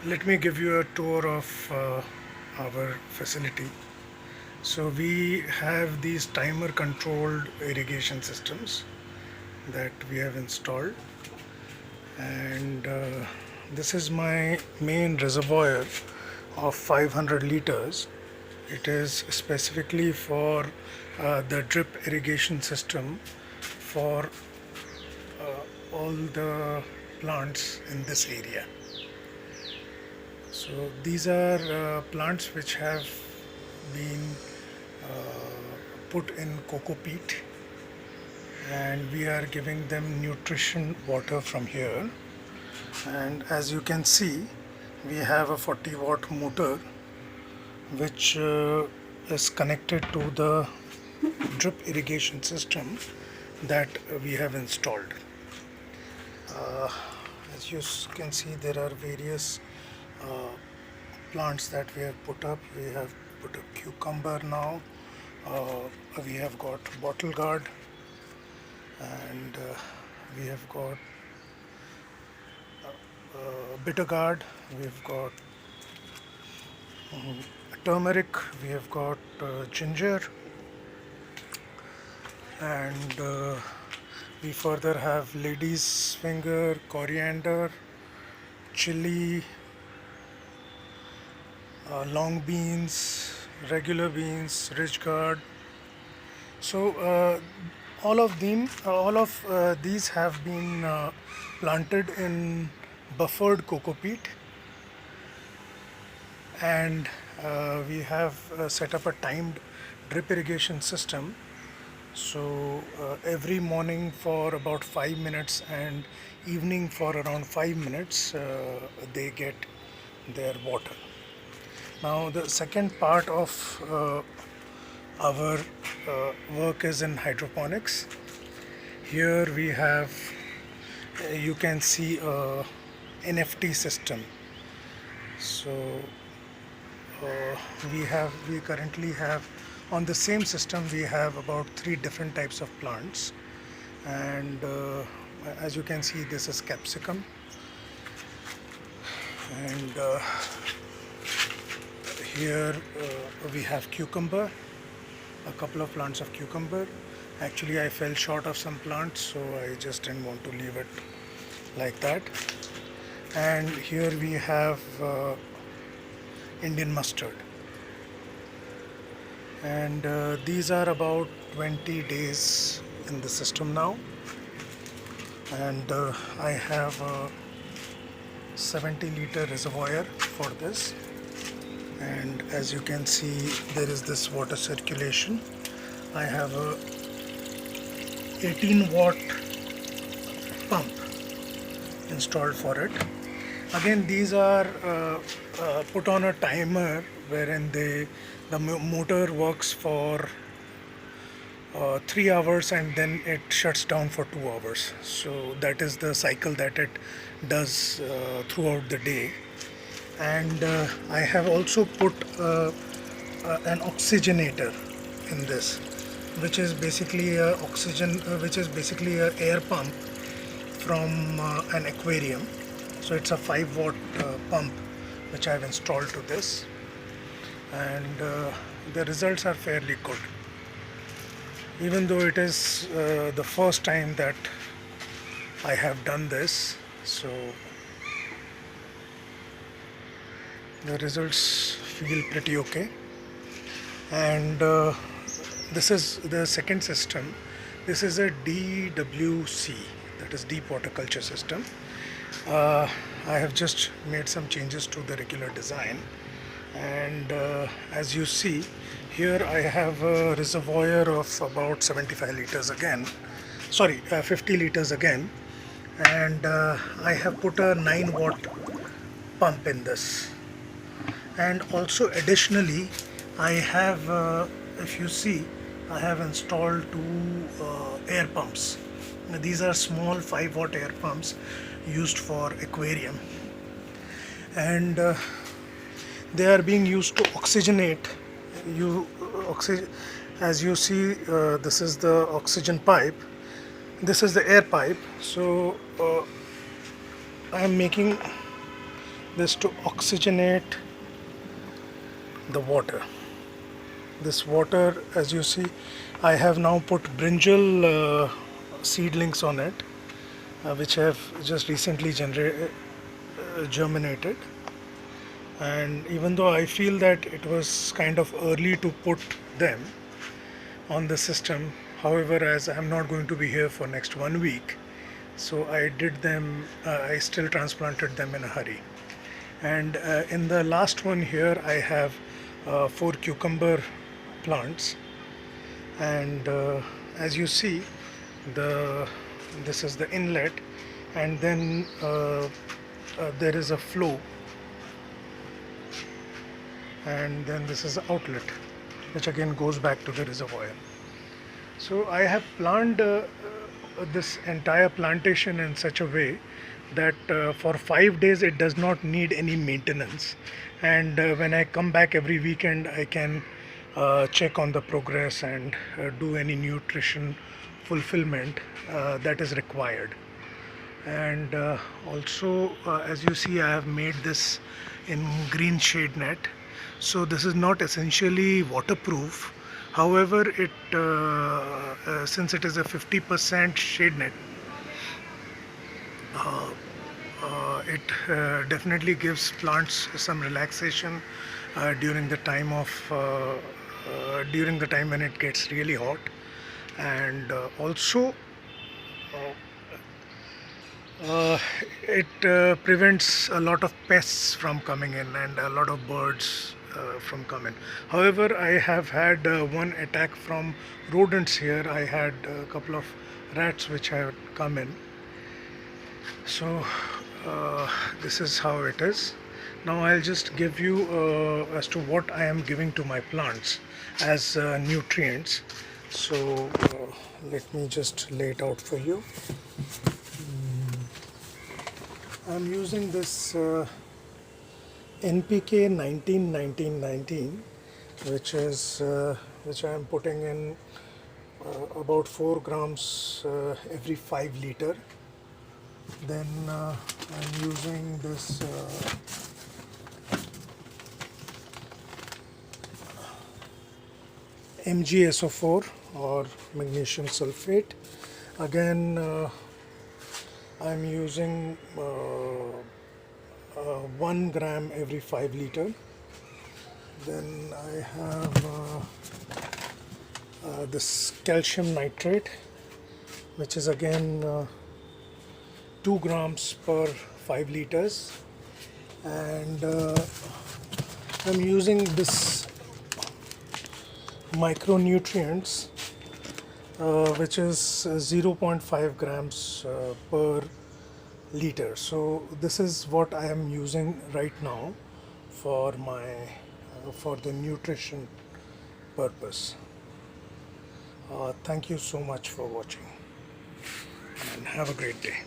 Let me give you a tour of our facility. So we have these timer controlled irrigation systems that we have installed, and this is my main reservoir of 500 liters. It is specifically for the drip irrigation system for all the plants in this area. So these are plants which have been put in coco peat, and we are giving them nutrition water from here. And as you can see, we have a 40-watt motor which is connected to the drip irrigation system that we have installed. As you can see, there are various plants that we have put up. We have put up cucumber now. We have got bottle gourd, and we have got bitter gourd. We've got turmeric. We have got ginger, and we further have lady's finger, coriander, chili, long beans, regular beans, ridge gourd. So all of these have been planted in buffered coco peat, and we have set up a timed drip irrigation system. So every morning for about 5 minutes and evening for around 5 minutes, they get their water. Now the second part of our work is in hydroponics. Here we have, you can see a NFT system. So we currently have, on the same system we have about 3 different types of plants, and as you can see, this is capsicum, and here we have cucumber, a couple of plants of cucumber. Actually, I fell short of some plants, so I just didn't want to leave it like that. And here we have Indian mustard, and these are about 20 days in the system now, and I have a 70-liter reservoir for this, and as you can see, there is this water circulation. I have a 18-watt pump installed for it. Again, these are put on a timer wherein the motor works for 3 hours and then it shuts down for 2 hours. So that is the cycle that it does throughout the day. And I have also put an oxygenator in this, which is basically a air pump from an aquarium. So it's a 5-watt pump which I have installed to this, and the results are fairly good, even though it is the first time that I have done this. So the results feel pretty okay. And this is the second system. This is a DWC, that is deep water culture system. I have just made some changes to the regular design, and as you see here, I have a reservoir of about 75 liters again, 50 liters again, and I have put a 9-watt pump in this. And also additionally, I have, if you see, I have installed 2 air pumps. Now, these are small 5-watt air pumps used for aquarium, and they are being used to oxygenate. As you see, this is the oxygen pipe, this is the air pipe. So I am making this to oxygenate the water. This water, as you see, I have now put brinjal seedlings on it, which have just recently germinated. And even though I feel that it was kind of early to put them on the system, however, as I'm not going to be here for next 1 week, so I did them, I still transplanted them in a hurry. And in the last one here I have 4 cucumber plants, and as you see, this is the inlet, and then there is a flow, and then this is the outlet, which again goes back to the reservoir. So I have planned this entire plantation in such a way that for 5 days it does not need any maintenance, and when I come back every weekend I can check on the progress and do any nutrition fulfillment that is required. And also, as you see, I have made this in green shade net, so this is not essentially waterproof. However, it since it is a 50% shade net, it definitely gives plants some relaxation during the time when it gets really hot, and also it prevents a lot of pests from coming in and a lot of birds from coming. However, I have had one attack from rodents here. I had a couple of rats which have come in. So this is how it is. Now I'll just give you as to what I am giving to my plants as nutrients. So let me just lay it out for you. I'm using this NPK 19-19-19, which I am putting in about 4 grams every 5 liter. Then I'm using this MgSO4 or magnesium sulfate. Again, I'm using 1 gram every 5 liter. Then I have this calcium nitrate, which is again 2 grams per 5 liters. And I'm using this micronutrients, which is 0.5 grams per liter. So this is what I am using right now for my for the nutrition purpose. Thank you so much for watching, and have a great day.